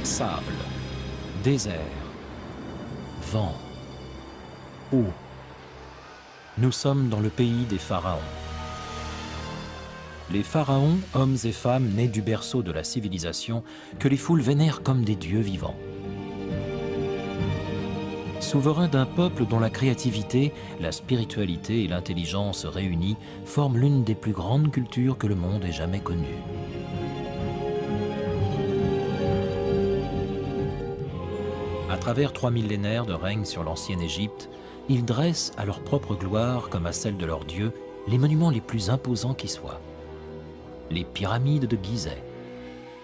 Sable, désert, vent, eau. Nous sommes dans le pays des pharaons. Les pharaons, hommes et femmes nés du berceau de la civilisation, que les foules vénèrent comme des dieux vivants. Souverains d'un peuple dont la créativité, la spiritualité et l'intelligence réunies forment l'une des plus grandes cultures que le monde ait jamais connues. À travers 3 millénaires de règne sur l'ancienne Égypte, ils dressent à leur propre gloire, comme à celle de leur dieu, les monuments les plus imposants qui soient. Les pyramides de Gizeh,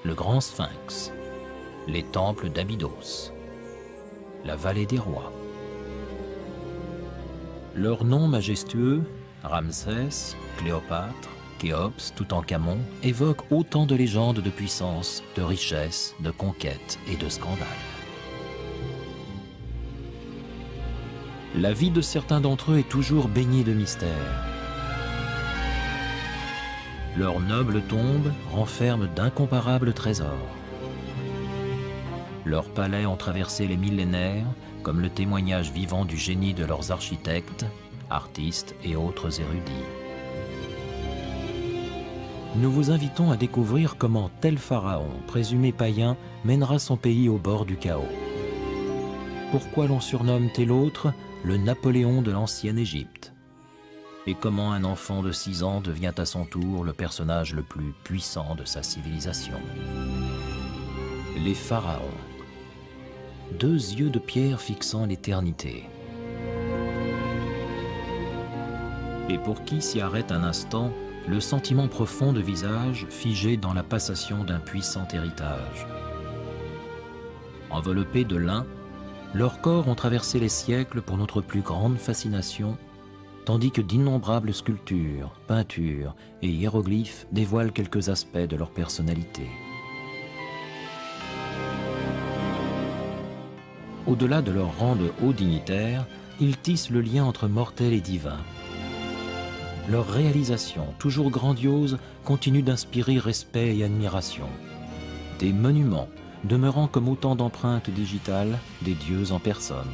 le grand sphinx, les temples d'Abydos, la vallée des rois. Leurs noms majestueux, Ramsès, Cléopâtre, Khéops, Toutankhamon, évoquent autant de légendes de puissance, de richesse, de conquête et de scandales. La vie de certains d'entre eux est toujours baignée de mystères. Leurs nobles tombes renferment d'incomparables trésors. Leurs palais ont traversé les millénaires, comme le témoignage vivant du génie de leurs architectes, artistes et autres érudits. Nous vous invitons à découvrir comment tel pharaon, présumé païen, mènera son pays au bord du chaos. Pourquoi l'on surnomme tel autre le Napoléon de l'ancienne Égypte? Et comment un enfant de 6 ans devient à son tour le personnage le plus puissant de sa civilisation. Les pharaons. 2 yeux de pierre fixant l'éternité. Et pour qui s'y arrête un instant, le sentiment profond de visage figé dans la passation d'un puissant héritage. Enveloppés de lin, leurs corps ont traversé les siècles pour notre plus grande fascination, tandis que d'innombrables sculptures, peintures et hiéroglyphes dévoilent quelques aspects de leur personnalité. Au-delà de leur rang de hauts dignitaires, ils tissent le lien entre mortels et divins. Leur réalisation, toujours grandiose, continue d'inspirer respect et admiration. Des monuments, demeurant comme autant d'empreintes digitales des dieux en personne.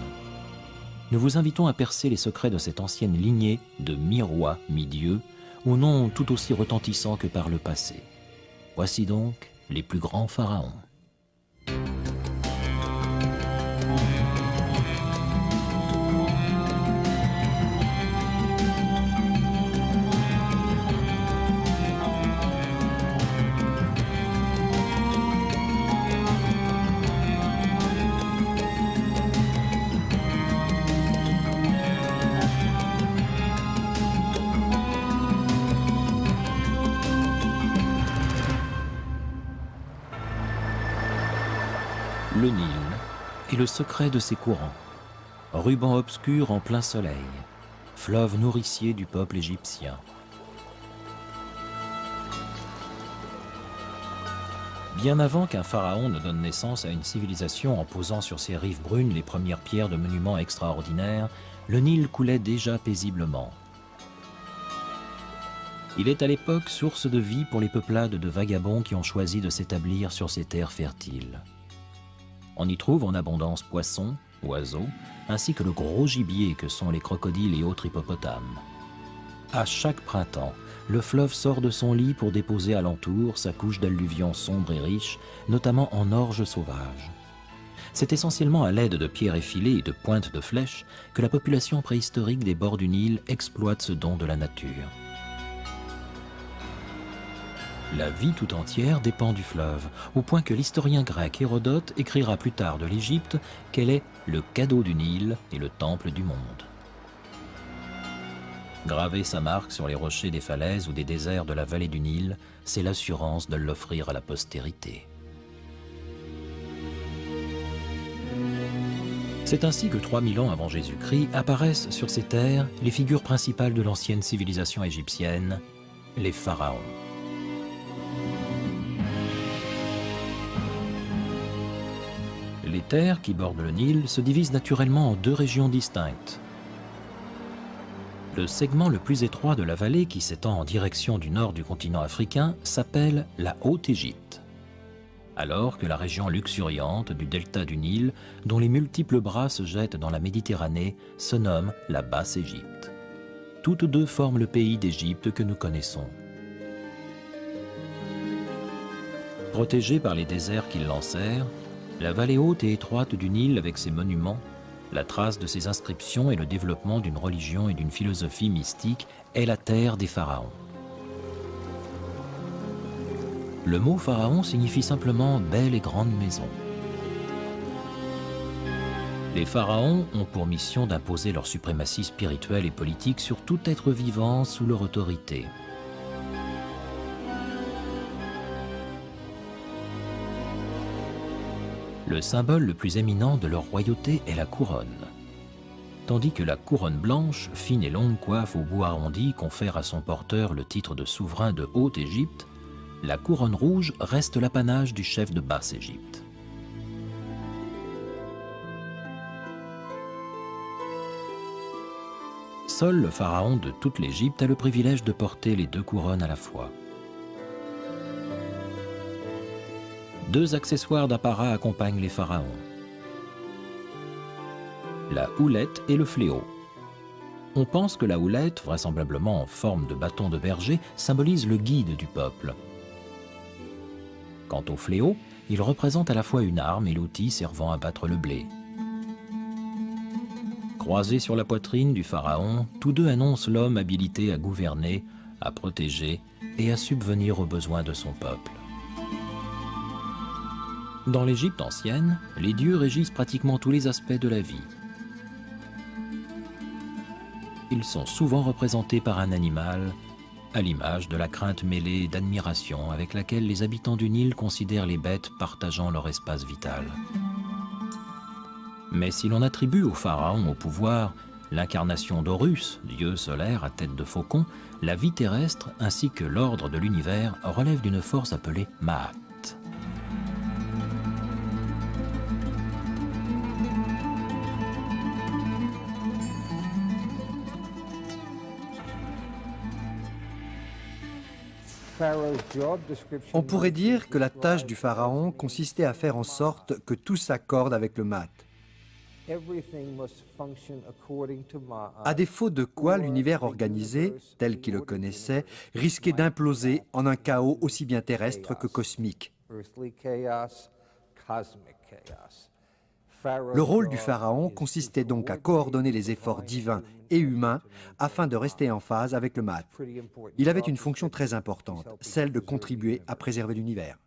Nous vous invitons à percer les secrets de cette ancienne lignée de mi-rois, mi-dieux, au nom tout aussi retentissant que par le passé. Voici donc les plus grands pharaons. Le Nil et le secret de ses courants, ruban obscur en plein soleil, fleuve nourricier du peuple égyptien. Bien avant qu'un pharaon ne donne naissance à une civilisation en posant sur ses rives brunes les premières pierres de monuments extraordinaires, le Nil coulait déjà paisiblement. Il est à l'époque source de vie pour les peuplades de vagabonds qui ont choisi de s'établir sur ces terres fertiles. On y trouve en abondance poissons, oiseaux, ainsi que le gros gibier que sont les crocodiles et autres hippopotames. À chaque printemps, le fleuve sort de son lit pour déposer alentour sa couche d'alluvions sombres et riches, notamment en orge sauvage. C'est essentiellement à l'aide de pierres effilées et de pointes de flèches que la population préhistorique des bords du Nil exploite ce don de la nature. La vie tout entière dépend du fleuve, au point que l'historien grec Hérodote écrira plus tard de l'Égypte qu'elle est le cadeau du Nil et le temple du monde. Graver sa marque sur les rochers des falaises ou des déserts de la vallée du Nil, c'est l'assurance de l'offrir à la postérité. C'est ainsi que 3000 ans avant Jésus-Christ apparaissent sur ces terres les figures principales de l'ancienne civilisation égyptienne, les pharaons. Les terres qui bordent le Nil se divisent naturellement en 2 régions distinctes. Le segment le plus étroit de la vallée qui s'étend en direction du nord du continent africain s'appelle la Haute-Égypte. alors que la région luxuriante du delta du Nil, dont les multiples bras se jettent dans la Méditerranée, se nomme la Basse-Égypte. Toutes deux forment le pays d'Égypte que nous connaissons. Protégée par les déserts qui l'enserrent, la vallée haute et étroite du Nil avec ses monuments, la trace de ses inscriptions et le développement d'une religion et d'une philosophie mystique est la terre des pharaons. Le mot pharaon signifie simplement belle et grande maison. Les pharaons ont pour mission d'imposer leur suprématie spirituelle et politique sur tout être vivant sous leur autorité. Le symbole le plus éminent de leur royauté est la couronne. Tandis que la couronne blanche, fine et longue coiffe au bout arrondi confère à son porteur le titre de souverain de Haute-Égypte, la couronne rouge reste l'apanage du chef de Basse-Égypte. Seul le pharaon de toute l'Égypte a le privilège de porter les deux couronnes à la fois. Deux accessoires d'apparat accompagnent les pharaons: la houlette et le fléau. On pense que la houlette, vraisemblablement en forme de bâton de berger, symbolise le guide du peuple. Quant au fléau, il représente à la fois une arme et l'outil servant à battre le blé. Croisés sur la poitrine du pharaon, tous deux annoncent l'homme habilité à gouverner, à protéger et à subvenir aux besoins de son peuple. Dans l'Égypte ancienne, les dieux régissent pratiquement tous les aspects de la vie. Ils sont souvent représentés par un animal, à l'image de la crainte mêlée d'admiration avec laquelle les habitants du Nil considèrent les bêtes partageant leur espace vital. Mais si l'on attribue au pharaon au pouvoir l'incarnation d'Horus, dieu solaire à tête de faucon, la vie terrestre ainsi que l'ordre de l'univers relèvent d'une force appelée Ma'at. On pourrait dire que la tâche du pharaon consistait à faire en sorte que tout s'accorde avec le Ma'at. À défaut de quoi l'univers organisé, tel qu'il le connaissait, risquait d'imploser en un chaos aussi bien terrestre que cosmique. Le rôle du pharaon consistait donc à coordonner les efforts divins et humains afin de rester en phase avec le Ma'at. Il avait une fonction très importante, celle de contribuer à préserver l'univers.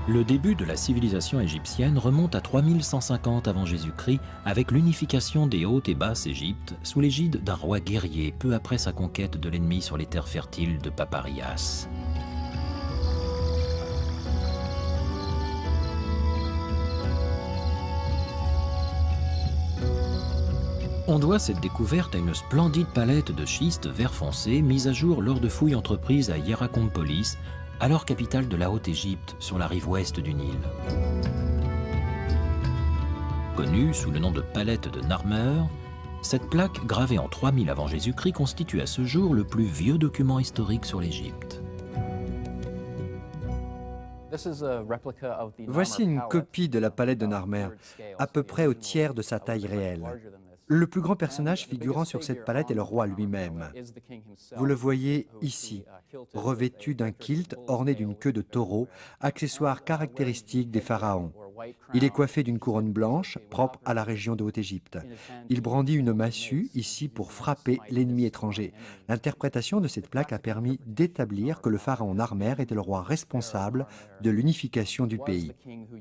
Le début de la civilisation égyptienne remonte à 3150 avant Jésus-Christ avec l'unification des Hautes et Basses Égyptes sous l'égide d'un roi guerrier peu après sa conquête de l'ennemi sur les terres fertiles de Paparias. On doit cette découverte à une splendide palette de schiste vert foncé mise à jour lors de fouilles entreprises à Hierakonpolis, alors capitale de la Haute-Égypte, sur la rive ouest du Nil. Connue sous le nom de palette de Narmer, cette plaque gravée en 3000 avant Jésus-Christ constitue à ce jour le plus vieux document historique sur l'Égypte. Voici une copie de la palette de Narmer, à peu près au tiers de sa taille réelle. Le plus grand personnage figurant sur cette palette est le roi lui-même. Vous le voyez ici, revêtu d'un kilt orné d'une queue de taureau, accessoire caractéristique des pharaons. Il est coiffé d'une couronne blanche, propre à la région de Haute-Égypte. Il brandit une massue, ici, pour frapper l'ennemi étranger. L'interprétation de cette plaque a permis d'établir que le pharaon Narmer était le roi responsable de l'unification du pays.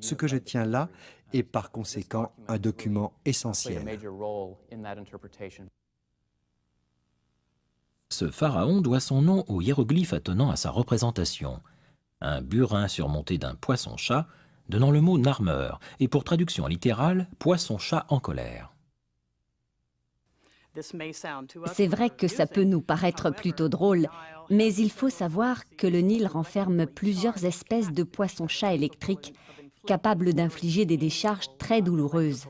Ce que je tiens là est par conséquent un document essentiel. Ce pharaon doit son nom au hiéroglyphe attenant à sa représentation. Un burin surmonté d'un poisson-chat, donnant le mot Narmer, et pour traduction littérale, poisson-chat en colère. C'est vrai que ça peut nous paraître plutôt drôle, mais il faut savoir que le Nil renferme plusieurs espèces de poissons-chats électriques capables d'infliger des décharges très douloureuses.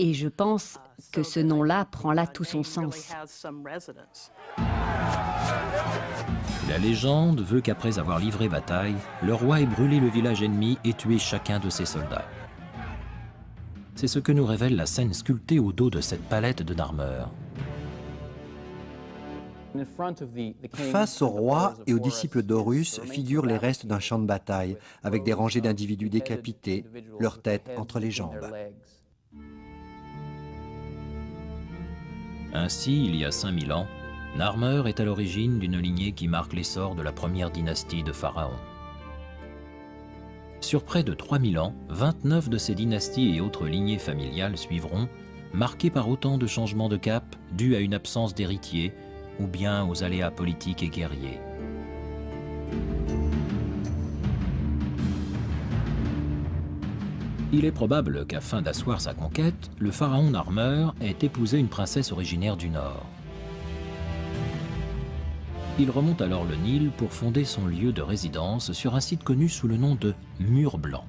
Et je pense que ce nom-là prend là tout son sens. La légende veut qu'après avoir livré bataille, le roi ait brûlé le village ennemi et tué chacun de ses soldats. C'est ce que nous révèle la scène sculptée au dos de cette palette de Narmer. Face au roi et aux disciples d'Horus figurent les restes d'un champ de bataille, avec des rangées d'individus décapités, leurs têtes entre les jambes. Ainsi, il y a 5000 ans, Narmer est à l'origine d'une lignée qui marque l'essor de la première dynastie de pharaons. Sur près de 3000 ans, 29 de ces dynasties et autres lignées familiales suivront, marquées par autant de changements de cap dus à une absence d'héritier ou bien aux aléas politiques et guerriers. Il est probable qu'afin d'asseoir sa conquête, le pharaon Narmer ait épousé une princesse originaire du Nord. Il remonte alors le Nil pour fonder son lieu de résidence sur un site connu sous le nom de Mur Blanc.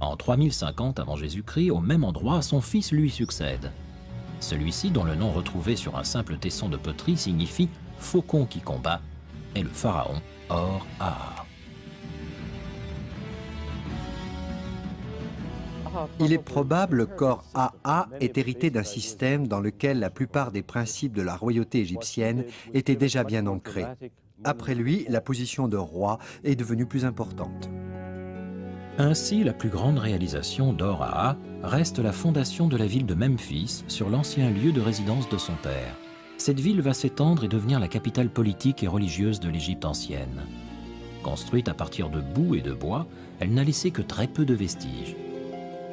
En 3050 avant Jésus-Christ, au même endroit, son fils lui succède. Celui-ci, dont le nom retrouvé sur un simple tesson de poterie signifie « faucon qui combat », est le pharaon Or-Aa. Il est probable qu'Or-Aa ait hérité d'un système dans lequel la plupart des principes de la royauté égyptienne étaient déjà bien ancrés. Après lui, la position de roi est devenue plus importante. Ainsi, la plus grande réalisation d'Or-Aa reste la fondation de la ville de Memphis sur l'ancien lieu de résidence de son père. Cette ville va s'étendre et devenir la capitale politique et religieuse de l'Égypte ancienne. Construite à partir de boue et de bois, elle n'a laissé que très peu de vestiges.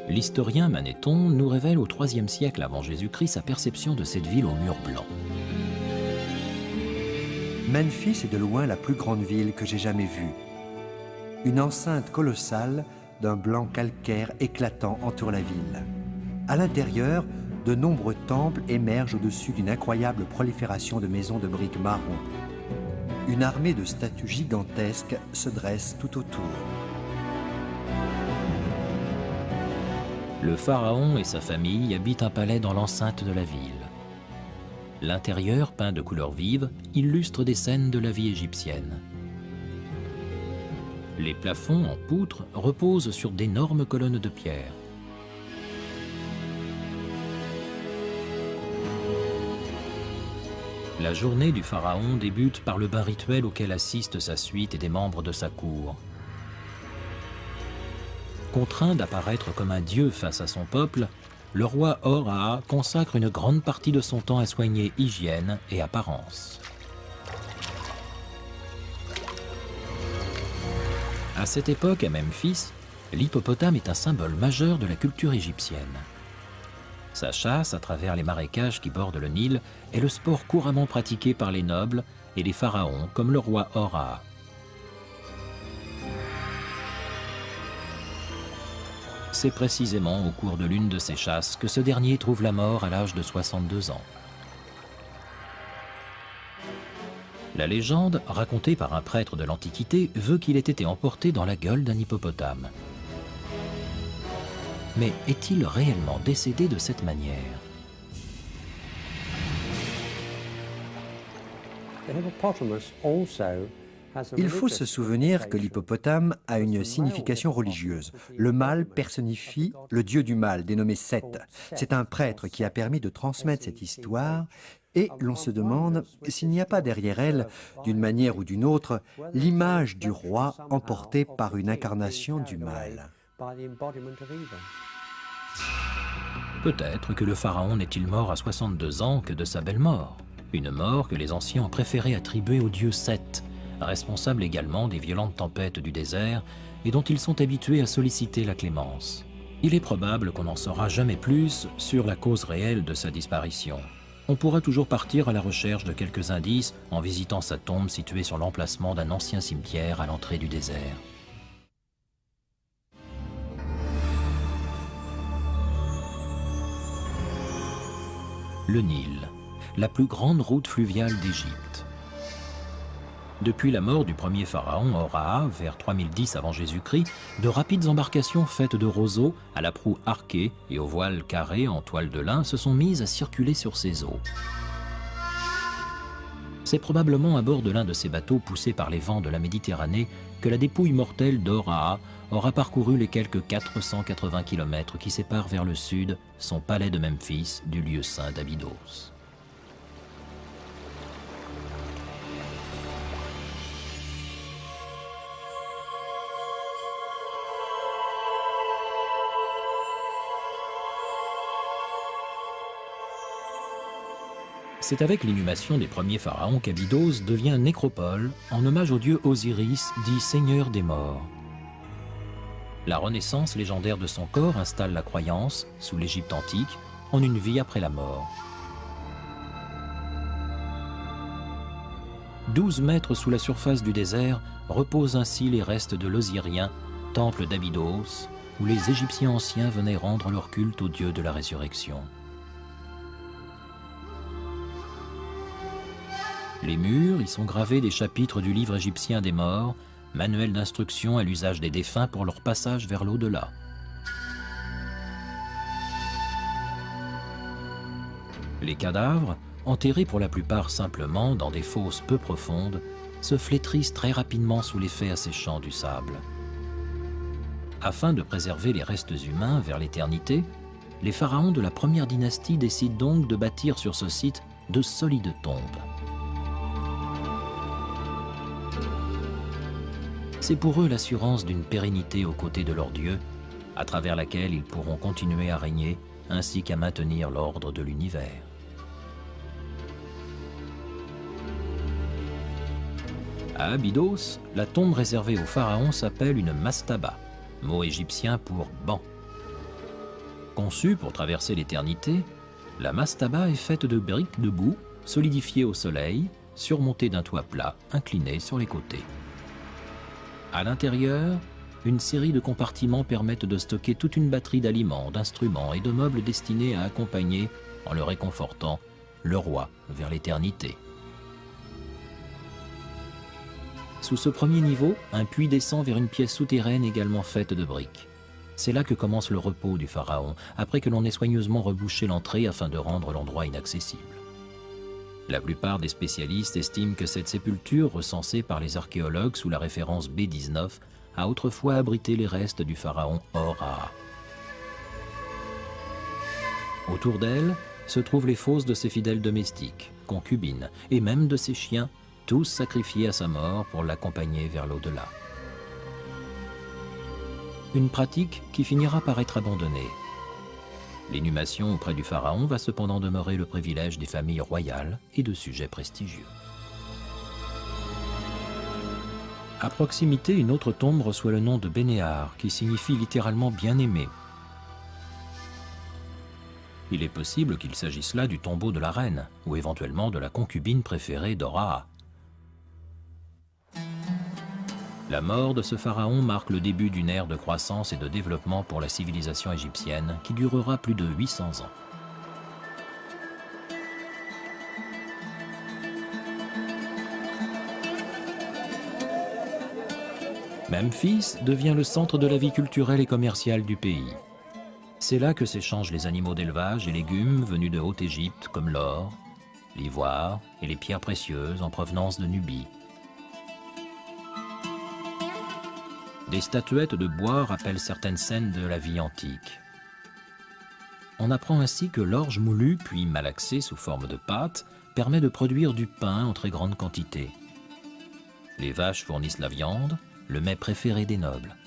L'historien Manéthon nous révèle au IIIe siècle avant Jésus-Christ sa perception de cette ville au mur blanc. Memphis est de loin la plus grande ville que j'ai jamais vue. Une enceinte colossale d'un blanc calcaire éclatant entoure la ville. À l'intérieur, de nombreux temples émergent au-dessus d'une incroyable prolifération de maisons de briques marron. Une armée de statues gigantesques se dresse tout autour. Le pharaon et sa famille habitent un palais dans l'enceinte de la ville. L'intérieur, peint de couleurs vives, illustre des scènes de la vie égyptienne. Les plafonds en poutre reposent sur d'énormes colonnes de pierre. La journée du pharaon débute par le bain rituel auquel assiste sa suite et des membres de sa cour. Contraint d'apparaître comme un dieu face à son peuple, le roi Or-Aa consacre une grande partie de son temps à soigner hygiène et apparence. À cette époque, à Memphis, l'hippopotame est un symbole majeur de la culture égyptienne. Sa chasse à travers les marécages qui bordent le Nil est le sport couramment pratiqué par les nobles et les pharaons comme le roi Or-Aa. C'est précisément au cours de l'une de ces chasses que ce dernier trouve la mort à l'âge de 62 ans. La légende, racontée par un prêtre de l'Antiquité, veut qu'il ait été emporté dans la gueule d'un hippopotame. Mais est-il réellement décédé de cette manière? Il faut se souvenir que l'hippopotame a une signification religieuse. Le mâle personnifie le dieu du mal, dénommé Seth. C'est un prêtre qui a permis de transmettre cette histoire et l'on se demande s'il n'y a pas derrière elle, d'une manière ou d'une autre, l'image du roi emportée par une incarnation du mal. Peut-être que le pharaon n'est-il mort à 62 ans que de sa belle mort. Une mort que les anciens ont préféré attribuer au dieu Seth, responsable également des violentes tempêtes du désert et dont ils sont habitués à solliciter la clémence. Il est probable qu'on n'en saura jamais plus sur la cause réelle de sa disparition. On pourra toujours partir à la recherche de quelques indices en visitant sa tombe située sur l'emplacement d'un ancien cimetière à l'entrée du désert. Le Nil, la plus grande route fluviale d'Égypte. Depuis la mort du premier pharaon Horaa, vers 3010 avant Jésus-Christ, de rapides embarcations faites de roseaux, à la proue arquée et au voile carré en toile de lin se sont mises à circuler sur ces eaux. C'est probablement à bord de l'un de ces bateaux poussés par les vents de la Méditerranée que la dépouille mortelle d'Horaa aura parcouru les quelques 480 km qui séparent vers le sud son palais de Memphis du lieu saint d'Abydos. C'est avec l'inhumation des premiers pharaons qu'Abydos devient nécropole en hommage au dieu Osiris, dit seigneur des morts. La renaissance légendaire de son corps installe la croyance, sous l'Égypte antique, en une vie après la mort. 12 mètres sous la surface du désert reposent ainsi les restes de l'Osirien, temple d'Abydos, où les Égyptiens anciens venaient rendre leur culte au dieu de la résurrection. Les murs y sont gravés des chapitres du livre égyptien des morts, manuel d'instruction à l'usage des défunts pour leur passage vers l'au-delà. Les cadavres, enterrés pour la plupart simplement dans des fosses peu profondes, se flétrissent très rapidement sous l'effet asséchant du sable. Afin de préserver les restes humains vers l'éternité, les pharaons de la première dynastie décident donc de bâtir sur ce site de solides tombes. C'est pour eux l'assurance d'une pérennité aux côtés de leur Dieu, à travers laquelle ils pourront continuer à régner, ainsi qu'à maintenir l'ordre de l'univers. À Abydos, la tombe réservée aux pharaons s'appelle une mastaba, mot égyptien pour banc. Conçue pour traverser l'éternité, la mastaba est faite de briques de boue, solidifiées au soleil, surmontées d'un toit plat, incliné sur les côtés. À l'intérieur, une série de compartiments permettent de stocker toute une batterie d'aliments, d'instruments et de meubles destinés à accompagner, en le réconfortant, le roi vers l'éternité. Sous ce premier niveau, un puits descend vers une pièce souterraine également faite de briques. C'est là que commence le repos du pharaon, après que l'on ait soigneusement rebouché l'entrée afin de rendre l'endroit inaccessible. La plupart des spécialistes estiment que cette sépulture, recensée par les archéologues sous la référence B19, a autrefois abrité les restes du pharaon Horaa. Autour d'elle se trouvent les fosses de ses fidèles domestiques, concubines, et même de ses chiens, tous sacrifiés à sa mort pour l'accompagner vers l'au-delà. Une pratique qui finira par être abandonnée. L'inhumation auprès du pharaon va cependant demeurer le privilège des familles royales et de sujets prestigieux. À proximité, une autre tombe reçoit le nom de Bénéar, qui signifie littéralement bien-aimé. Il est possible qu'il s'agisse là du tombeau de la reine, ou éventuellement de la concubine préférée d'Horaa. La mort de ce pharaon marque le début d'une ère de croissance et de développement pour la civilisation égyptienne qui durera plus de 800 ans. Memphis devient le centre de la vie culturelle et commerciale du pays. C'est là que s'échangent les animaux d'élevage et légumes venus de Haute-Égypte comme l'or, l'ivoire et les pierres précieuses en provenance de Nubie. Des statuettes de bois rappellent certaines scènes de la vie antique. On apprend ainsi que l'orge moulue, puis malaxée sous forme de pâte, permet de produire du pain en très grande quantité. Les vaches fournissent la viande, le mets préféré des nobles.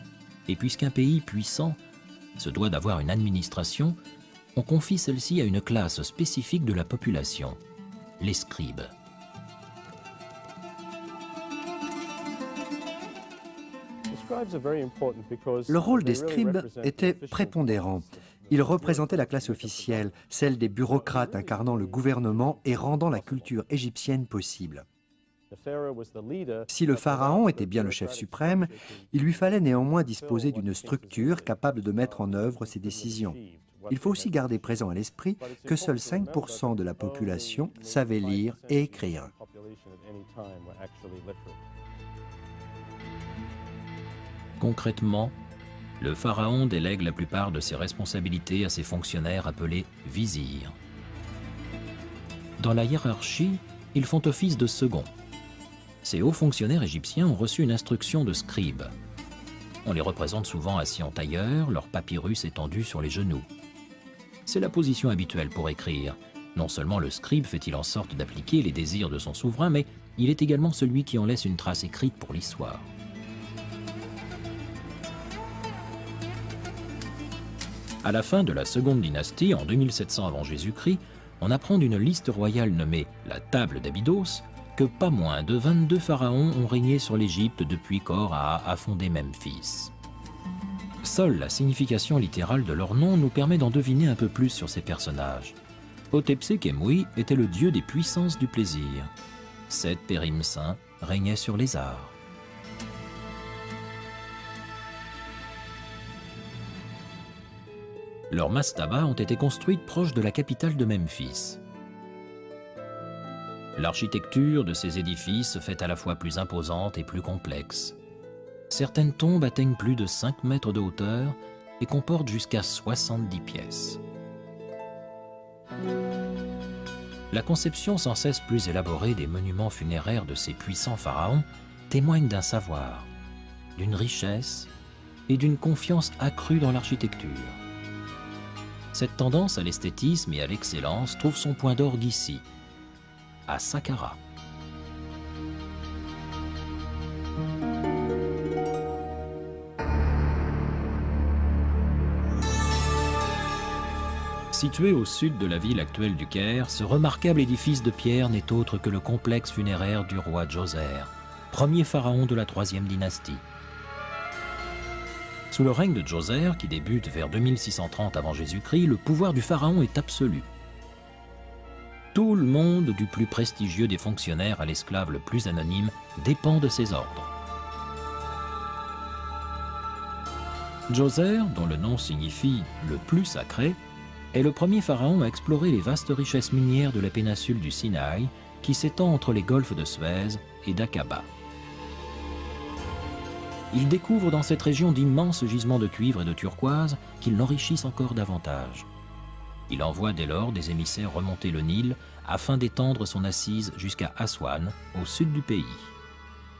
Et puisqu'un pays puissant se doit d'avoir une administration, on confie celle-ci à une classe spécifique de la population, les scribes. Le rôle des scribes était prépondérant. Ils représentaient la classe officielle, celle des bureaucrates incarnant le gouvernement et rendant la culture égyptienne possible. Si le pharaon était bien le chef suprême, il lui fallait néanmoins disposer d'une structure capable de mettre en œuvre ses décisions. Il faut aussi garder présent à l'esprit que seuls 5% de la population savaient lire et écrire. Concrètement, le pharaon délègue la plupart de ses responsabilités à ses fonctionnaires appelés vizirs. Dans la hiérarchie, ils font office de second. Ces hauts fonctionnaires égyptiens ont reçu une instruction de scribe. On les représente souvent assis en tailleur, leur papyrus étendu sur les genoux. C'est la position habituelle pour écrire. Non seulement le scribe fait-il en sorte d'appliquer les désirs de son souverain, mais il est également celui qui en laisse une trace écrite pour l'histoire. À la fin de la seconde dynastie, en 2700 avant Jésus-Christ, on apprend d'une liste royale nommée la Table d'Abydos que pas moins de 22 pharaons ont régné sur l'Égypte depuis qu'Ora a fondé Memphis. Seule la signification littérale de leur nom nous permet d'en deviner un peu plus sur ces personnages. Hotepsé-Khémoui était le dieu des puissances du plaisir. Seth Périmsin régnait sur les arts. Leurs mastabas ont été construites proches de la capitale de Memphis. L'architecture de ces édifices se fait à la fois plus imposante et plus complexe. Certaines tombes atteignent plus de 5 mètres de hauteur et comportent jusqu'à 70 pièces. La conception sans cesse plus élaborée des monuments funéraires de ces puissants pharaons témoigne d'un savoir, d'une richesse et d'une confiance accrue dans l'architecture. Cette tendance à l'esthétisme et à l'excellence trouve son point d'orgue ici, à Saqqara. Situé au sud de la ville actuelle du Caire, ce remarquable édifice de pierre n'est autre que le complexe funéraire du roi Djoser, premier pharaon de la troisième dynastie. Sous le règne de Djoser, qui débute vers 2630 avant Jésus-Christ, le pouvoir du pharaon est absolu. Tout le monde, du plus prestigieux des fonctionnaires à l'esclave le plus anonyme, dépend de ses ordres. Djoser, dont le nom signifie « le plus sacré », est le premier pharaon à explorer les vastes richesses minières de la péninsule du Sinaï, qui s'étend entre les golfes de Suez et d'Aqaba. Il découvre dans cette région d'immenses gisements de cuivre et de turquoise qui l'enrichissent encore davantage. Il envoie dès lors des émissaires remonter le Nil afin d'étendre son assise jusqu'à Aswan, au sud du pays.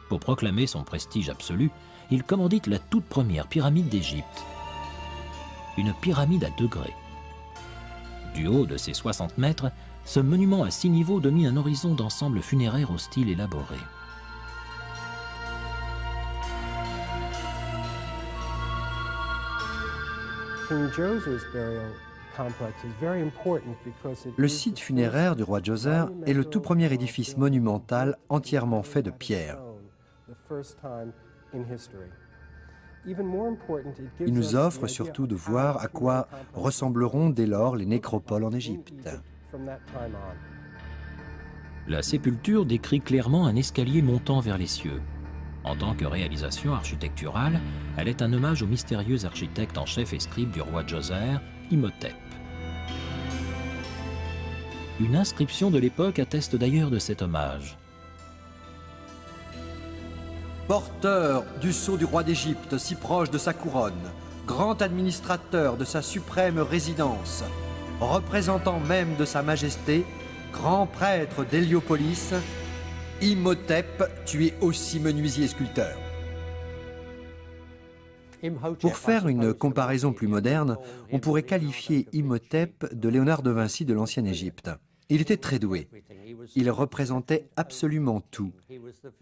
Pour proclamer son prestige absolu, il commandite la toute première pyramide d'Égypte. Une pyramide à degrés. Du haut de ses 60 mètres, ce monument à 6 niveaux domine un horizon d'ensemble funéraire au style élaboré. Le site funéraire du roi Djoser est le tout premier édifice monumental entièrement fait de pierre. Il nous offre surtout de voir à quoi ressembleront dès lors les nécropoles en Égypte. La sépulture décrit clairement un escalier montant vers les cieux. En tant que réalisation architecturale, elle est un hommage au mystérieux architecte en chef et scribe du roi Djoser, Imhotep. Une inscription de l'époque atteste d'ailleurs de cet hommage. Porteur du sceau du roi d'Égypte, si proche de sa couronne, grand administrateur de sa suprême résidence, représentant même de sa majesté, grand prêtre d'Héliopolis, Imhotep, tu es aussi menuisier et sculpteur. Pour faire une comparaison plus moderne, on pourrait qualifier Imhotep de Léonard de Vinci de l'ancienne Égypte. Il était très doué. Il représentait absolument tout.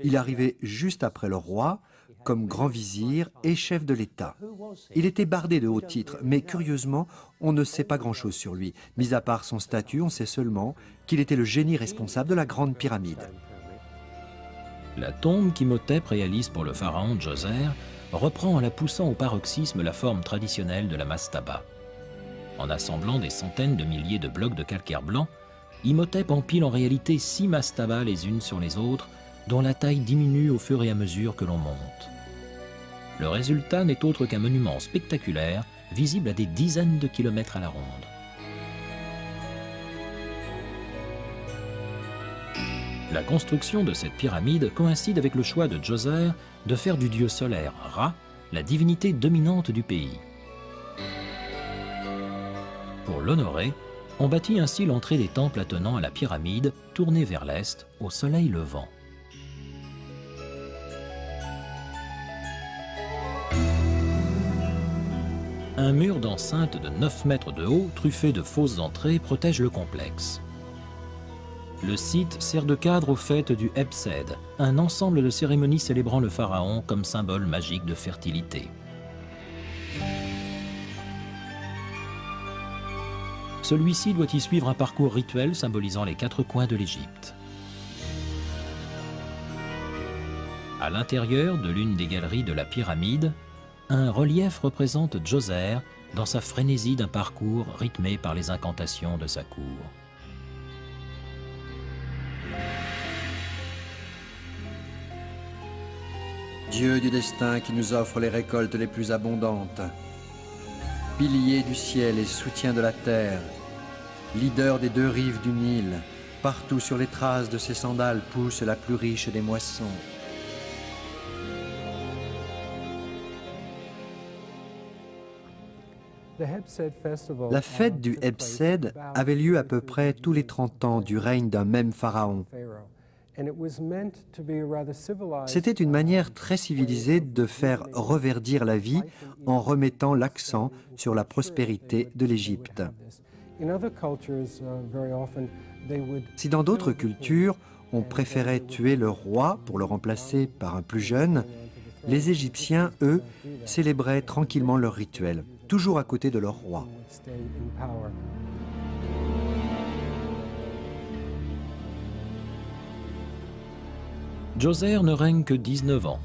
Il arrivait juste après le roi, comme grand vizir et chef de l'État. Il était bardé de hauts titres, mais curieusement, on ne sait pas grand-chose sur lui. Mis à part son statut, on sait seulement qu'il était le génie responsable de la Grande Pyramide. La tombe qu'Imhotep réalise pour le pharaon Djoser reprend en la poussant au paroxysme la forme traditionnelle de la mastaba. En assemblant des centaines de milliers de blocs de calcaire blanc, Imhotep empile en réalité 6 mastabas les unes sur les autres, dont la taille diminue au fur et à mesure que l'on monte. Le résultat n'est autre qu'un monument spectaculaire, visible à des dizaines de kilomètres à la ronde. La construction de cette pyramide coïncide avec le choix de Djoser de faire du dieu solaire Ra la divinité dominante du pays. Pour l'honorer, on bâtit ainsi l'entrée des temples attenant à la pyramide, tournée vers l'est, au soleil levant. Un mur d'enceinte de 9 mètres de haut, truffé de fausses entrées, protège le complexe. Le site sert de cadre aux fêtes du Hebsed, un ensemble de cérémonies célébrant le pharaon comme symbole magique de fertilité. Celui-ci doit y suivre un parcours rituel symbolisant les 4 coins de l'Égypte. À l'intérieur de l'une des galeries de la pyramide, un relief représente Djoser dans sa frénésie d'un parcours rythmé par les incantations de sa cour. Dieu du destin qui nous offre les récoltes les plus abondantes, pilier du ciel et soutien de la terre, leader des 2 rives du Nil, partout sur les traces de ses sandales pousse la plus riche des moissons. La fête du Hebsed avait lieu à peu près tous les 30 ans du règne d'un même pharaon. C'était une manière très civilisée de faire reverdir la vie en remettant l'accent sur la prospérité de l'Égypte. Si dans d'autres cultures, on préférait tuer le roi pour le remplacer par un plus jeune, les Égyptiens, eux, célébraient tranquillement leur rituel, toujours à côté de leur roi. Djoser ne règne que 19 ans,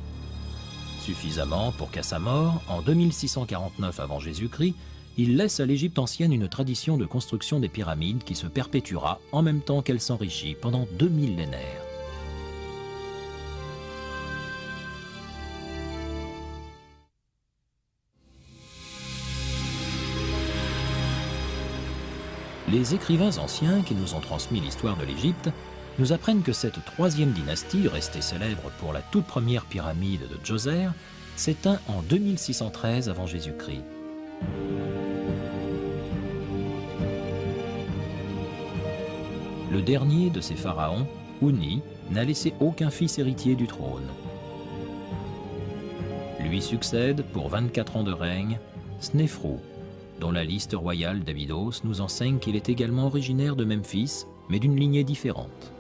suffisamment pour qu'à sa mort, en 2649 avant Jésus-Christ, il laisse à l'Égypte ancienne une tradition de construction des pyramides qui se perpétuera en même temps qu'elle s'enrichit pendant 2 millénaires. Les écrivains anciens qui nous ont transmis l'histoire de l'Égypte nous apprennent que cette 3e dynastie, restée célèbre pour la toute première pyramide de Djoser, s'éteint en 2613 avant Jésus-Christ. Le dernier de ces pharaons, Houni, n'a laissé aucun fils héritier du trône. Lui succède, pour 24 ans de règne, Snéfrou, dont la liste royale d'Abydos nous enseigne qu'il est également originaire de Memphis, mais d'une lignée différente.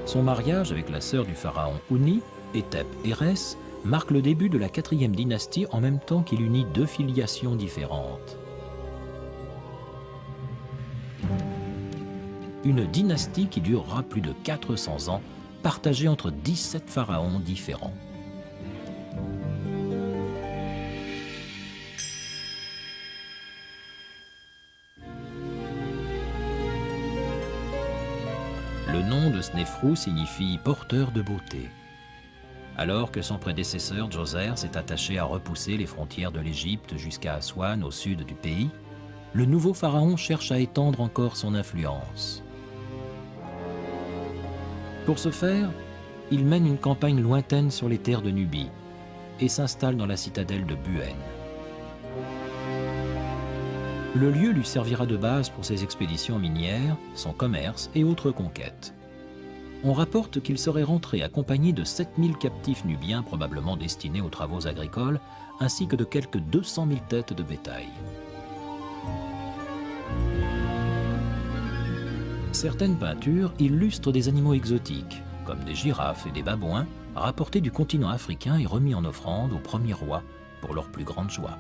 Son mariage avec la sœur du pharaon Houni, Hétep-Hérès, marque le début de la 4e dynastie en même temps qu'il unit 2 filiations différentes. Une dynastie qui durera plus de 400 ans, partagée entre 17 pharaons différents. Le nom de Snéfrou signifie « porteur de beauté ». Alors que son prédécesseur Djoser s'est attaché à repousser les frontières de l'Égypte jusqu'à Aswan au sud du pays, le nouveau pharaon cherche à étendre encore son influence. Pour ce faire, il mène une campagne lointaine sur les terres de Nubie et s'installe dans la citadelle de Buen. Le lieu lui servira de base pour ses expéditions minières, son commerce et autres conquêtes. On rapporte qu'il serait rentré accompagné de 7000 captifs nubiens probablement destinés aux travaux agricoles, ainsi que de quelques 200 000 têtes de bétail. Certaines peintures illustrent des animaux exotiques, comme des girafes et des babouins, rapportés du continent africain et remis en offrande aux premiers rois pour leur plus grande joie.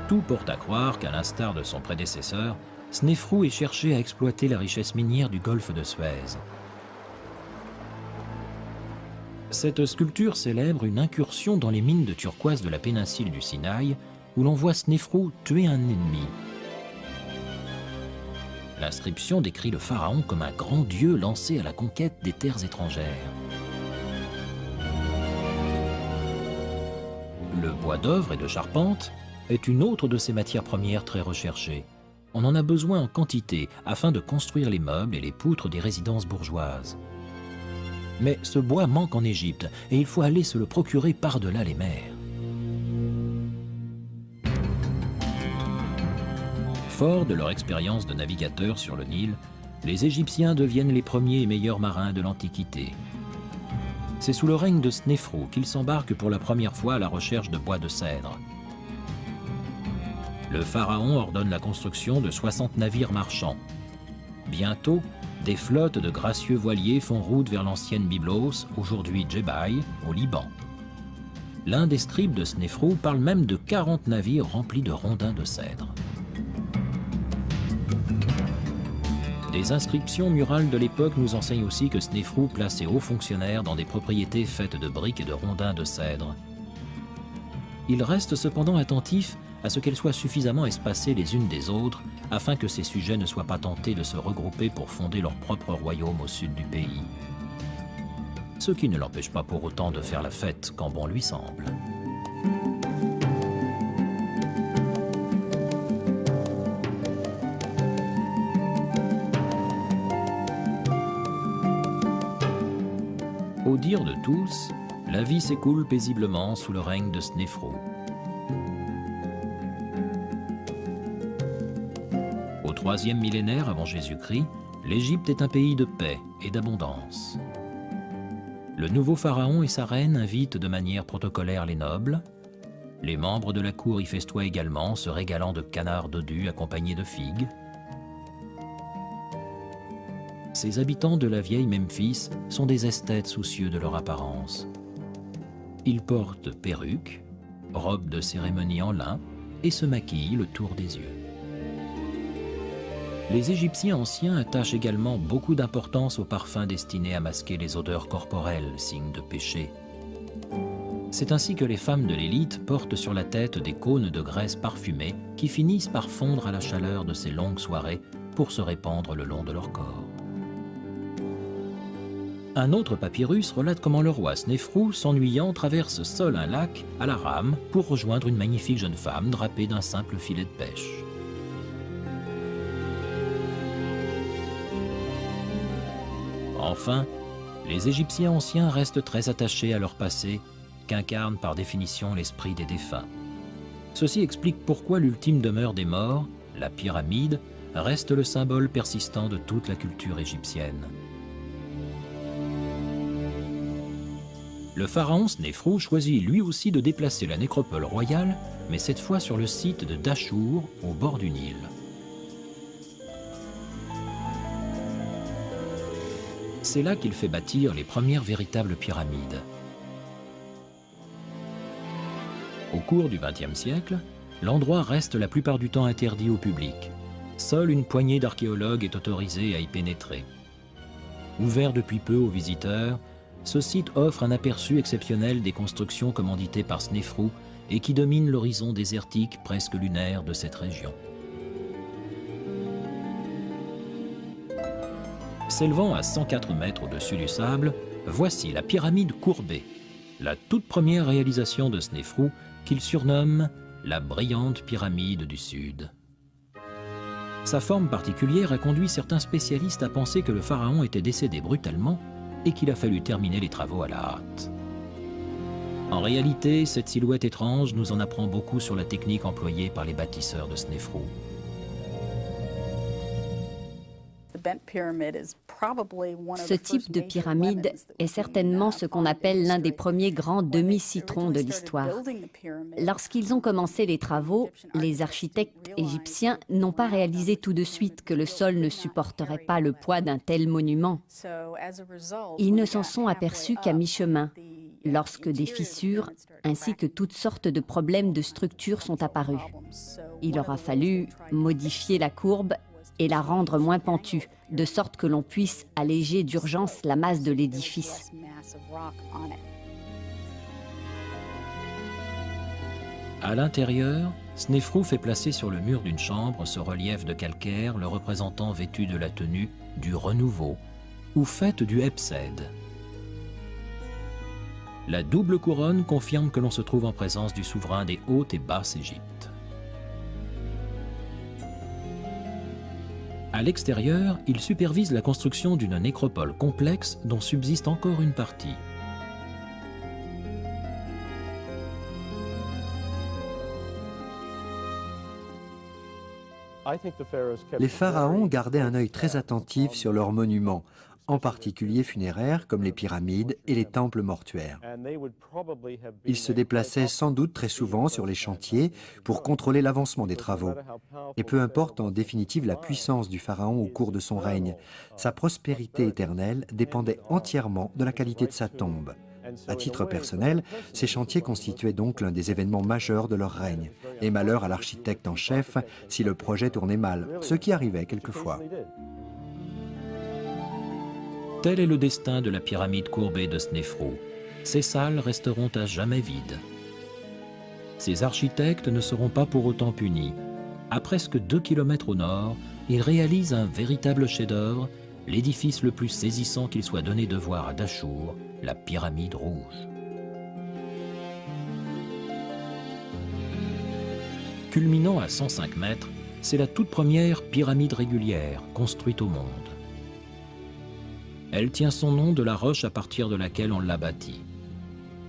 Tout porte à croire qu'à l'instar de son prédécesseur, Snéfrou ait cherché à exploiter la richesse minière du golfe de Suez. Cette sculpture célèbre une incursion dans les mines de turquoise de la péninsule du Sinaï, où l'on voit Snéfrou tuer un ennemi. L'inscription décrit le pharaon comme un grand dieu lancé à la conquête des terres étrangères. Le bois d'œuvre et de charpente est une autre de ces matières premières très recherchées. On en a besoin en quantité afin de construire les meubles et les poutres des résidences bourgeoises. Mais ce bois manque en Égypte et il faut aller se le procurer par-delà les mers. Forts de leur expérience de navigateurs sur le Nil, les Égyptiens deviennent les premiers et meilleurs marins de l'Antiquité. C'est sous le règne de Snéfrou qu'ils s'embarquent pour la première fois à la recherche de bois de cèdre. Le pharaon ordonne la construction de 60 navires marchands. Bientôt, des flottes de gracieux voiliers font route vers l'ancienne Byblos, aujourd'hui Djebaï, au Liban. L'un des scribes de Snéfrou parle même de 40 navires remplis de rondins de cèdre. Des inscriptions murales de l'époque nous enseignent aussi que Snéfrou place ses hauts fonctionnaires dans des propriétés faites de briques et de rondins de cèdre. Il reste cependant attentif à ce qu'elles soient suffisamment espacées les unes des autres afin que ces sujets ne soient pas tentés de se regrouper pour fonder leur propre royaume au sud du pays. Ce qui ne l'empêche pas pour autant de faire la fête quand bon lui semble. Au dire de tous, la vie s'écoule paisiblement sous le règne de Snéfrou. Au IIIe millénaire avant Jésus-Christ, l'Égypte est un pays de paix et d'abondance. Le nouveau pharaon et sa reine invitent de manière protocolaire les nobles. Les membres de la cour y festoient également, se régalant de canards dodus accompagnés de figues. Ces habitants de la vieille Memphis sont des esthètes soucieux de leur apparence. Ils portent perruques, robes de cérémonie en lin et se maquillent le tour des yeux. Les Égyptiens anciens attachent également beaucoup d'importance aux parfums destinés à masquer les odeurs corporelles, signe de péché. C'est ainsi que les femmes de l'élite portent sur la tête des cônes de graisse parfumée qui finissent par fondre à la chaleur de ces longues soirées pour se répandre le long de leur corps. Un autre papyrus relate comment le roi Snéfrou, s'ennuyant, traverse seul un lac à la rame pour rejoindre une magnifique jeune femme drapée d'un simple filet de pêche. Enfin, les Égyptiens anciens restent très attachés à leur passé, qu'incarne par définition l'esprit des défunts. Ceci explique pourquoi l'ultime demeure des morts, la pyramide, reste le symbole persistant de toute la culture égyptienne. Le pharaon Snéfrou choisit lui aussi de déplacer la nécropole royale, mais cette fois sur le site de Dachour, au bord du Nil. C'est là qu'il fait bâtir les premières véritables pyramides. Au cours du XXe siècle, l'endroit reste la plupart du temps interdit au public. Seule une poignée d'archéologues est autorisée à y pénétrer. Ouvert depuis peu aux visiteurs, ce site offre un aperçu exceptionnel des constructions commanditées par Snéfrou et qui domine l'horizon désertique presque lunaire de cette région. S'élevant à 104 mètres au-dessus du sable, voici la pyramide courbée, la toute première réalisation de Snéfrou qu'il surnomme la brillante pyramide du Sud. Sa forme particulière a conduit certains spécialistes à penser que le pharaon était décédé brutalement et qu'il a fallu terminer les travaux à la hâte. En réalité, cette silhouette étrange nous en apprend beaucoup sur la technique employée par les bâtisseurs de Snéfrou. Ce type de pyramide est certainement ce qu'on appelle l'un des premiers grands demi-citrons de l'histoire. Lorsqu'ils ont commencé les travaux, les architectes égyptiens n'ont pas réalisé tout de suite que le sol ne supporterait pas le poids d'un tel monument. Ils ne s'en sont aperçus qu'à mi-chemin, lorsque des fissures ainsi que toutes sortes de problèmes de structure sont apparus. Il aura fallu modifier la courbe et la rendre moins pentue, de sorte que l'on puisse alléger d'urgence la masse de l'édifice. À l'intérieur, Snéfrou fait placer sur le mur d'une chambre ce relief de calcaire le représentant vêtu de la tenue du renouveau ou faite du Hebsed. La double couronne confirme que l'on se trouve en présence du souverain des Hautes et Basses Égyptes. À l'extérieur, il supervise la construction d'une nécropole complexe dont subsiste encore une partie. Les pharaons gardaient un œil très attentif sur leurs monuments, en particulier funéraires comme les pyramides et les temples mortuaires. Ils se déplaçaient sans doute très souvent sur les chantiers pour contrôler l'avancement des travaux. Et peu importe en définitive la puissance du pharaon au cours de son règne, sa prospérité éternelle dépendait entièrement de la qualité de sa tombe. À titre personnel, ces chantiers constituaient donc l'un des événements majeurs de leur règne. Et malheur à l'architecte en chef si le projet tournait mal, ce qui arrivait quelquefois. Tel est le destin de la pyramide courbée de Snéfrou. Ces salles resteront à jamais vides. Ces architectes ne seront pas pour autant punis. À presque 2 km au nord, ils réalisent un véritable chef-d'œuvre, l'édifice le plus saisissant qu'il soit donné de voir à Dachour, la pyramide rouge. Culminant à 105 mètres, c'est la toute première pyramide régulière construite au monde. Elle tient son nom de la roche à partir de laquelle on l'a bâtie.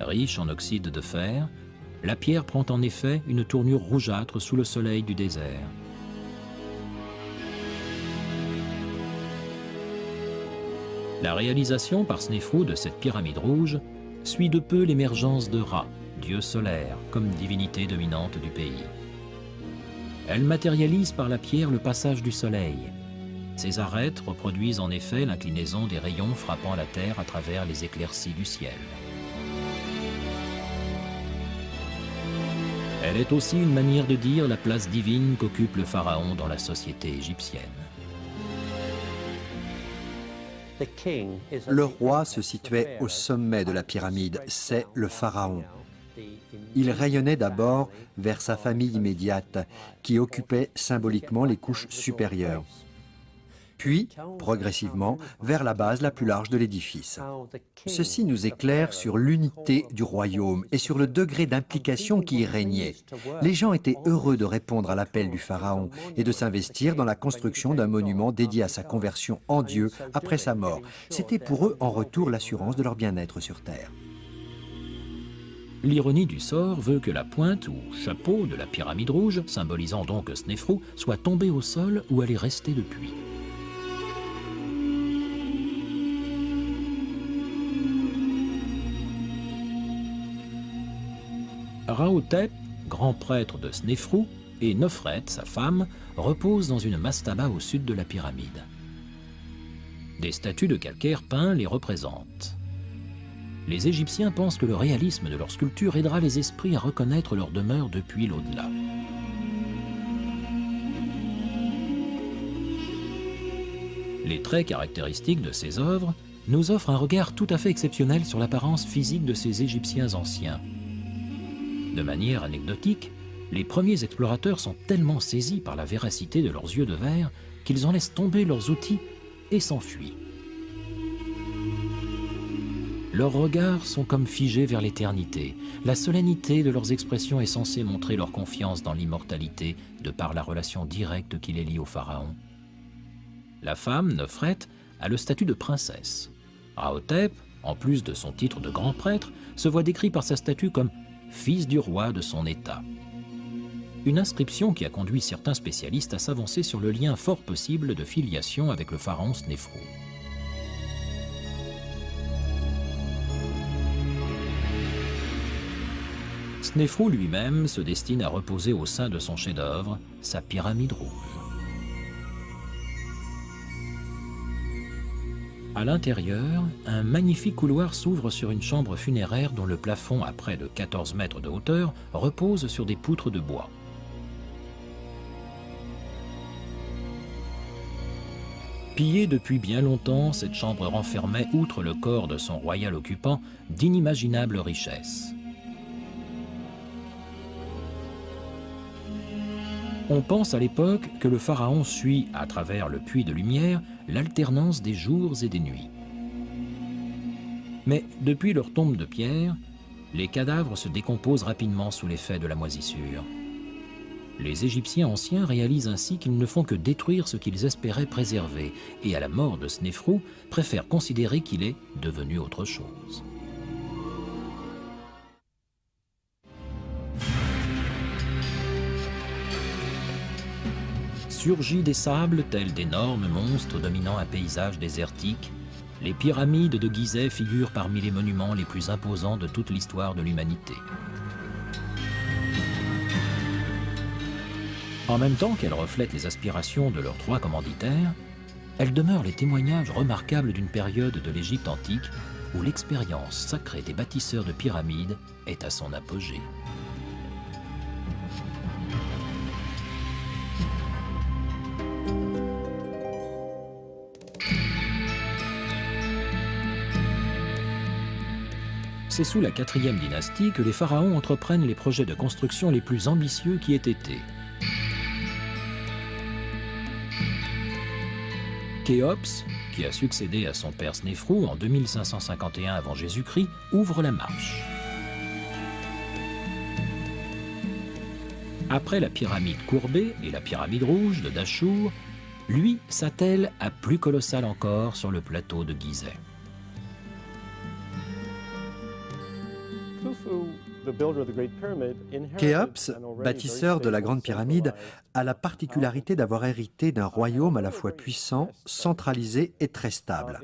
Riche en oxyde de fer, la pierre prend en effet une tournure rougeâtre sous le soleil du désert. La réalisation par Snéfrou de cette pyramide rouge suit de peu l'émergence de Ra, dieu solaire, comme divinité dominante du pays. Elle matérialise par la pierre le passage du soleil. Ces arêtes reproduisent en effet l'inclinaison des rayons frappant la terre à travers les éclaircies du ciel. Elle est aussi une manière de dire la place divine qu'occupe le pharaon dans la société égyptienne. Le roi se situait au sommet de la pyramide, c'est le pharaon. Il rayonnait d'abord vers sa famille immédiate, qui occupait symboliquement les couches supérieures. Puis, progressivement, vers la base la plus large de l'édifice. Ceci nous éclaire sur l'unité du royaume et sur le degré d'implication qui y régnait. Les gens étaient heureux de répondre à l'appel du pharaon et de s'investir dans la construction d'un monument dédié à sa conversion en Dieu après sa mort. C'était pour eux en retour l'assurance de leur bien-être sur terre. L'ironie du sort veut que la pointe ou chapeau de la pyramide rouge, symbolisant donc Snéfrou, soit tombée au sol où elle est restée depuis. Rahotep, grand prêtre de Snéfrou, et Nofret, sa femme, reposent dans une mastaba au sud de la pyramide. Des statues de calcaire peint les représentent. Les Égyptiens pensent que le réalisme de leur sculpture aidera les esprits à reconnaître leur demeure depuis l'au-delà. Les traits caractéristiques de ces œuvres nous offrent un regard tout à fait exceptionnel sur l'apparence physique de ces Égyptiens anciens. De manière anecdotique, les premiers explorateurs sont tellement saisis par la véracité de leurs yeux de verre qu'ils en laissent tomber leurs outils et s'enfuient. Leurs regards sont comme figés vers l'éternité. La solennité de leurs expressions est censée montrer leur confiance dans l'immortalité de par la relation directe qui les lie au pharaon. La femme, Nofret, a le statut de princesse. Rahotep, en plus de son titre de grand prêtre, se voit décrit par sa statue comme fils du roi de son État. Une inscription qui a conduit certains spécialistes à s'avancer sur le lien fort possible de filiation avec le pharaon Snéfrou. Snéfrou lui-même se destine à reposer au sein de son chef-d'œuvre, sa pyramide rouge. À l'intérieur, un magnifique couloir s'ouvre sur une chambre funéraire dont le plafond, à près de 14 mètres de hauteur, repose sur des poutres de bois. Pillée depuis bien longtemps, cette chambre renfermait, outre le corps de son royal occupant, d'inimaginables richesses. On pense à l'époque que le pharaon suit, à travers le puits de lumière, l'alternance des jours et des nuits. Mais depuis leur tombe de pierre, les cadavres se décomposent rapidement sous l'effet de la moisissure. Les Égyptiens anciens réalisent ainsi qu'ils ne font que détruire ce qu'ils espéraient préserver, et à la mort de Snéfrou, préfèrent considérer qu'il est devenu autre chose. Surgis des sables tels d'énormes monstres dominant un paysage désertique, les pyramides de Gizeh figurent parmi les monuments les plus imposants de toute l'histoire de l'humanité. En même temps qu'elles reflètent les aspirations de leurs trois commanditaires, elles demeurent les témoignages remarquables d'une période de l'Égypte antique où l'expérience sacrée des bâtisseurs de pyramides est à son apogée. C'est sous la 4e dynastie que les pharaons entreprennent les projets de construction les plus ambitieux qui aient été. Khéops, qui a succédé à son père Snéfrou en 2551 avant Jésus-Christ, ouvre la marche. Après la pyramide courbée et la pyramide rouge de Dachour, lui s'attelle à plus colossal encore sur le plateau de Gizeh. Khéops, bâtisseur de la Grande Pyramide, a la particularité d'avoir hérité d'un royaume à la fois puissant, centralisé et très stable.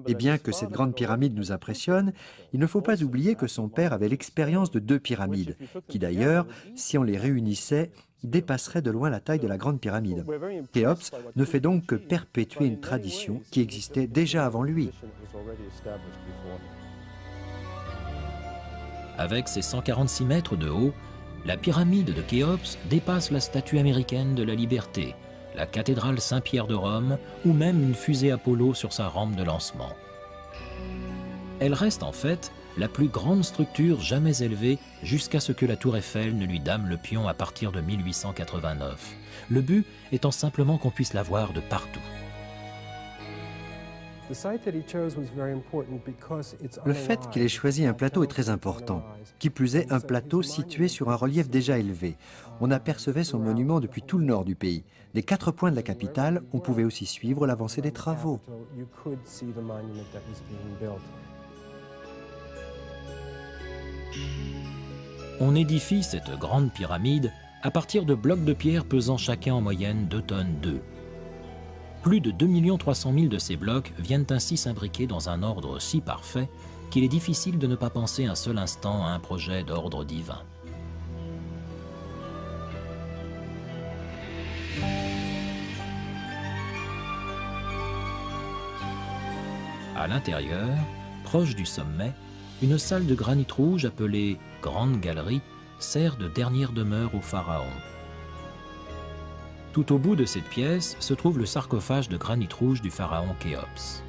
Et bien que cette Grande Pyramide nous impressionne, il ne faut pas oublier que son père avait l'expérience de 2 pyramides, qui d'ailleurs, si on les réunissait, dépasseraient de loin la taille de la Grande Pyramide. Khéops ne fait donc que perpétuer une tradition qui existait déjà avant lui. Avec ses 146 mètres de haut, la pyramide de Khéops dépasse la statue américaine de la Liberté, la cathédrale Saint-Pierre de Rome ou même une fusée Apollo sur sa rampe de lancement. Elle reste en fait la plus grande structure jamais élevée jusqu'à ce que la tour Eiffel ne lui dame le pion à partir de 1889. Le but étant simplement qu'on puisse la voir de partout. Le fait qu'il ait choisi un plateau est très important. Qui plus est, un plateau situé sur un relief déjà élevé. On apercevait son monument depuis tout le nord du pays. Des 4 points de la capitale, on pouvait aussi suivre l'avancée des travaux. On édifie cette grande pyramide à partir de blocs de pierre pesant chacun en moyenne 2 tonnes 2. Plus de 2 300 000 de ces blocs viennent ainsi s'imbriquer dans un ordre si parfait qu'il est difficile de ne pas penser un seul instant à un projet d'ordre divin. À l'intérieur, proche du sommet, une salle de granit rouge appelée Grande Galerie sert de dernière demeure au pharaon. Tout au bout de cette pièce se trouve le sarcophage de granit rouge du pharaon Khéops.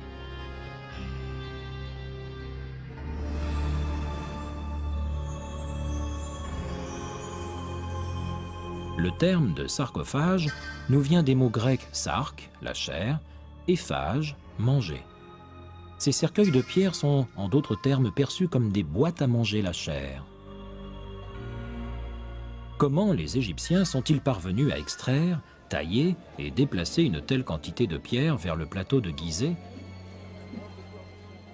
Le terme de sarcophage nous vient des mots grecs sark, la chair, et phage, manger. Ces cercueils de pierre sont, en d'autres termes, perçus comme des boîtes à manger la chair. Comment les Égyptiens sont-ils parvenus à extraire, tailler et déplacer une telle quantité de pierre vers le plateau de Gizeh?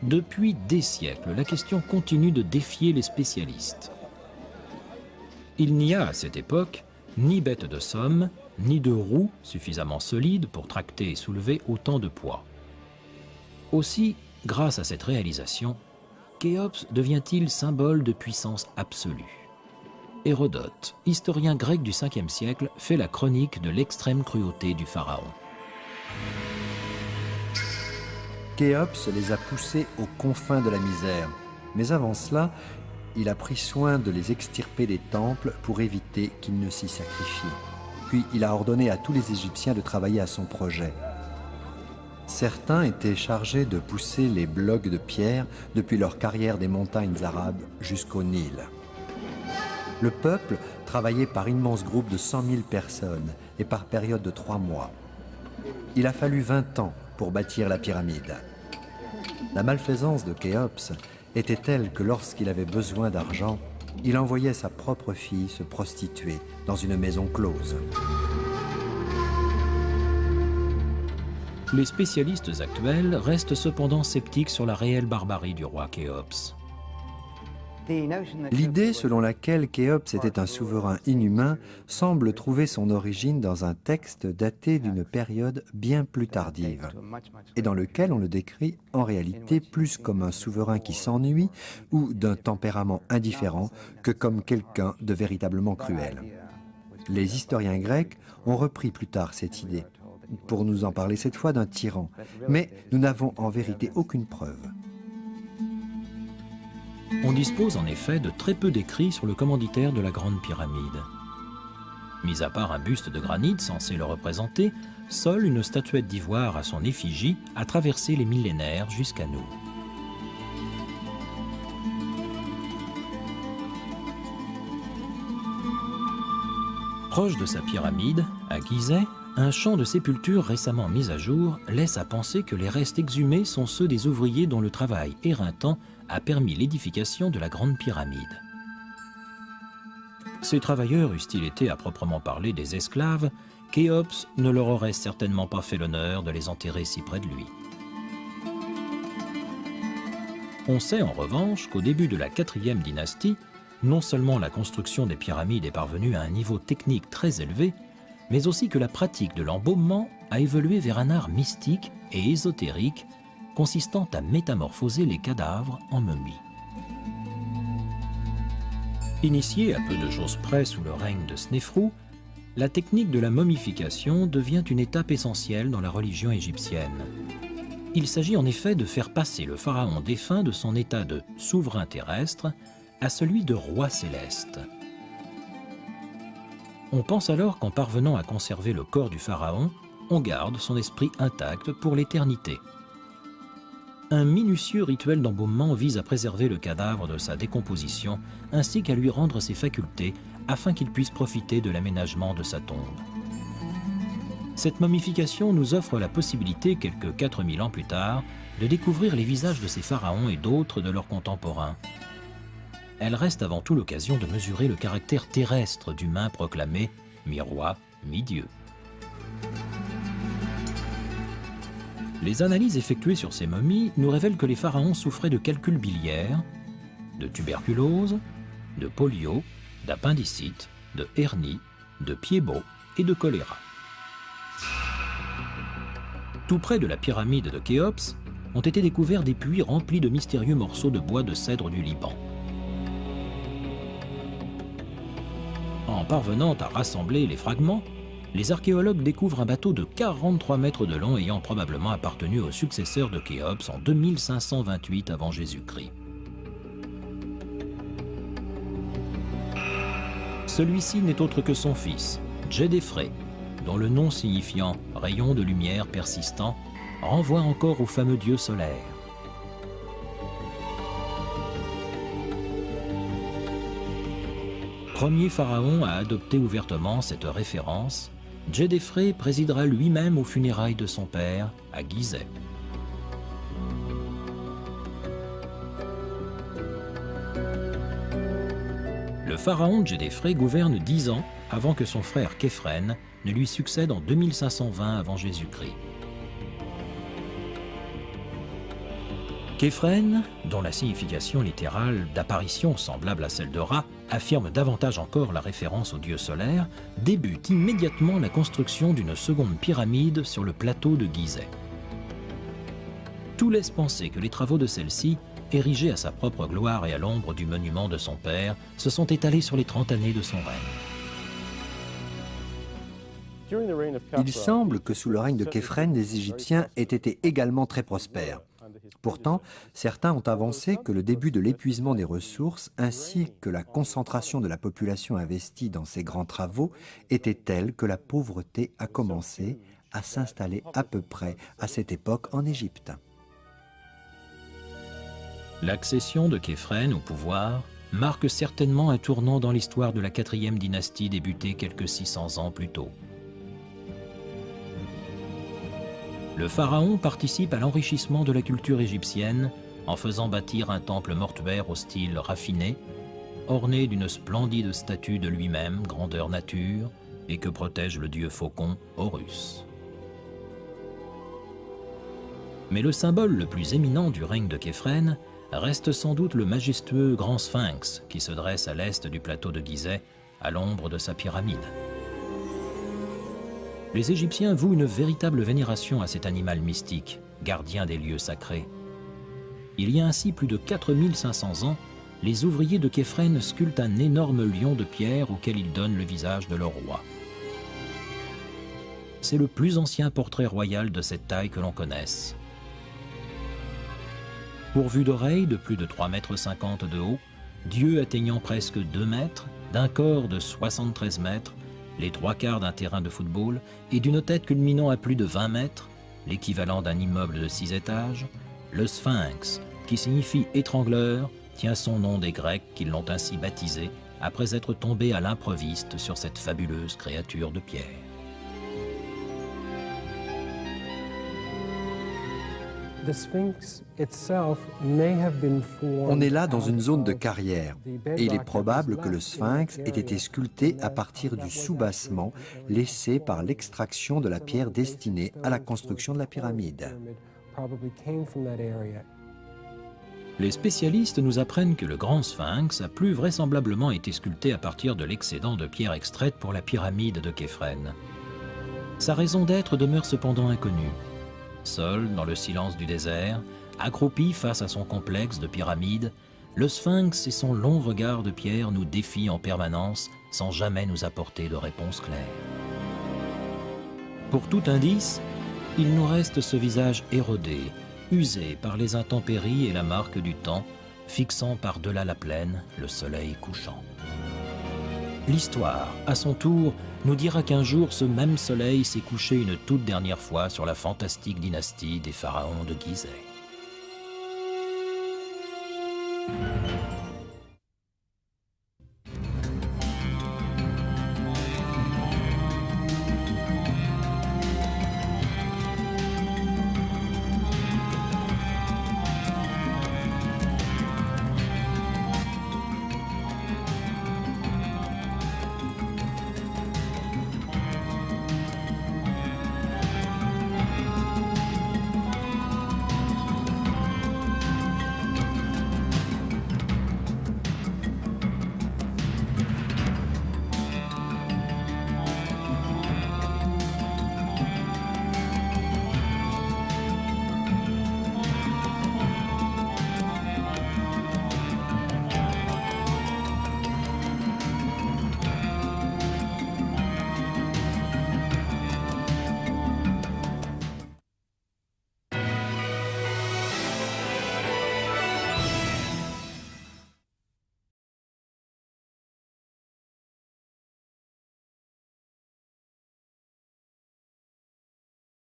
Depuis des siècles, la question continue de défier les spécialistes. Il n'y a à cette époque ni bête de somme, ni de roues suffisamment solides pour tracter et soulever autant de poids. Aussi, grâce à cette réalisation, Khéops devient-il symbole de puissance absolue. Hérodote, historien grec du 5e siècle, fait la chronique de l'extrême cruauté du pharaon. Khéops les a poussés aux confins de la misère. Mais avant cela, il a pris soin de les extirper des temples pour éviter qu'ils ne s'y sacrifient. Puis il a ordonné à tous les Égyptiens de travailler à son projet. Certains étaient chargés de pousser les blocs de pierre depuis leur carrière des montagnes arabes jusqu'au Nil. Le peuple travaillait par immenses groupes de 100 000 personnes et par période de 3 mois. Il a fallu 20 ans pour bâtir la pyramide. La malfaisance de Khéops était telle que lorsqu'il avait besoin d'argent, il envoyait sa propre fille se prostituer dans une maison close. Les spécialistes actuels restent cependant sceptiques sur la réelle barbarie du roi Khéops. L'idée selon laquelle Khéops était un souverain inhumain semble trouver son origine dans un texte daté d'une période bien plus tardive, et dans lequel on le décrit en réalité plus comme un souverain qui s'ennuie ou d'un tempérament indifférent que comme quelqu'un de véritablement cruel. Les historiens grecs ont repris plus tard cette idée, pour nous en parler cette fois d'un tyran, mais nous n'avons en vérité aucune preuve. On dispose en effet de très peu d'écrits sur le commanditaire de la Grande Pyramide. Mis à part un buste de granit censé le représenter, seule une statuette d'ivoire à son effigie a traversé les millénaires jusqu'à nous. Proche de sa pyramide, à Gizeh, un champ de sépulture récemment mis à jour laisse à penser que les restes exhumés sont ceux des ouvriers dont le travail éreintant a permis l'édification de la Grande Pyramide. Ces travailleurs eussent-ils été à proprement parler des esclaves, Khéops ne leur aurait certainement pas fait l'honneur de les enterrer si près de lui. On sait en revanche qu'au début de la 4e dynastie, non seulement la construction des pyramides est parvenue à un niveau technique très élevé, mais aussi que la pratique de l'embaumement a évolué vers un art mystique et ésotérique consistant à métamorphoser les cadavres en momies. Initiée à peu de choses près sous le règne de Snéfrou, la technique de la momification devient une étape essentielle dans la religion égyptienne. Il s'agit en effet de faire passer le pharaon défunt de son état de souverain terrestre à celui de roi céleste. On pense alors qu'en parvenant à conserver le corps du pharaon, on garde son esprit intact pour l'éternité. Un minutieux rituel d'embaumement vise à préserver le cadavre de sa décomposition ainsi qu'à lui rendre ses facultés afin qu'il puisse profiter de l'aménagement de sa tombe. Cette momification nous offre la possibilité, quelques 4000 ans plus tard, de découvrir les visages de ces pharaons et d'autres de leurs contemporains. Elle reste avant tout l'occasion de mesurer le caractère terrestre d'humain proclamé mi-roi, mi-dieu. Les analyses effectuées sur ces momies nous révèlent que les pharaons souffraient de calculs biliaires, de tuberculose, de polio, d'appendicite, de hernie, de pieds-bots et de choléra. Tout près de la pyramide de Khéops ont été découverts des puits remplis de mystérieux morceaux de bois de cèdre du Liban. En parvenant à rassembler les fragments, les archéologues découvrent un bateau de 43 mètres de long ayant probablement appartenu au successeur de Khéops en 2528 avant Jésus-Christ. Celui-ci n'est autre que son fils, Djedefré, dont le nom signifiant « rayon de lumière persistant » renvoie encore au fameux dieu solaire. Premier pharaon à adopter ouvertement cette référence, Djedefré présidera lui-même aux funérailles de son père à Gizeh. Le pharaon Djedefré gouverne 10 ans avant que son frère Képhren ne lui succède en 2520 avant Jésus-Christ. Képhren, dont la signification littérale d'apparition semblable à celle de Ra, affirme davantage encore la référence au dieu solaire, débute immédiatement la construction d'une seconde pyramide sur le plateau de Gizeh. Tout laisse penser que les travaux de celle-ci, érigés à sa propre gloire et à l'ombre du monument de son père, se sont étalés sur les 30 années de son règne. Il semble que sous le règne de Képhren, les Égyptiens aient été également très prospères. Pourtant, certains ont avancé que le début de l'épuisement des ressources ainsi que la concentration de la population investie dans ces grands travaux était telle que la pauvreté a commencé à s'installer à peu près à cette époque en Égypte. L'accession de Képhren au pouvoir marque certainement un tournant dans l'histoire de la 4e dynastie débutée quelques 600 ans plus tôt. Le pharaon participe à l'enrichissement de la culture égyptienne en faisant bâtir un temple mortuaire au style raffiné, orné d'une splendide statue de lui-même, grandeur nature, et que protège le dieu faucon Horus. Mais le symbole le plus éminent du règne de Képhren reste sans doute le majestueux grand sphinx qui se dresse à l'est du plateau de Gizeh, à l'ombre de sa pyramide. Les Égyptiens vouent une véritable vénération à cet animal mystique, gardien des lieux sacrés. Il y a ainsi plus de 4500 ans, les ouvriers de Képhren sculptent un énorme lion de pierre auquel ils donnent le visage de leur roi. C'est le plus ancien portrait royal de cette taille que l'on connaisse. Pourvu d'oreilles de plus de 3,50 m de haut, Dieu atteignant presque 2 mètres, d'un corps de 73 mètres, les 3/4 d'un terrain de football, et d'une tête culminant à plus de 20 mètres, l'équivalent d'un immeuble de 6 étages, le Sphinx, qui signifie étrangleur, tient son nom des Grecs qui l'ont ainsi baptisé après être tombés à l'improviste sur cette fabuleuse créature de pierre. On est là dans une zone de carrière et il est probable que le sphinx ait été sculpté à partir du soubassement laissé par l'extraction de la pierre destinée à la construction de la pyramide. Les spécialistes nous apprennent que le grand sphinx a plus vraisemblablement été sculpté à partir de l'excédent de pierre extraite pour la pyramide de Képhren. Sa raison d'être demeure cependant inconnue. Seul, dans le silence du désert, accroupi face à son complexe de pyramides, le sphinx et son long regard de pierre nous défient en permanence sans jamais nous apporter de réponse claire. Pour tout indice, il nous reste ce visage érodé, usé par les intempéries et la marque du temps, fixant par-delà la plaine le soleil couchant. L'histoire, à son tour, nous dira qu'un jour ce même soleil s'est couché une toute dernière fois sur la fantastique dynastie des pharaons de Gizeh.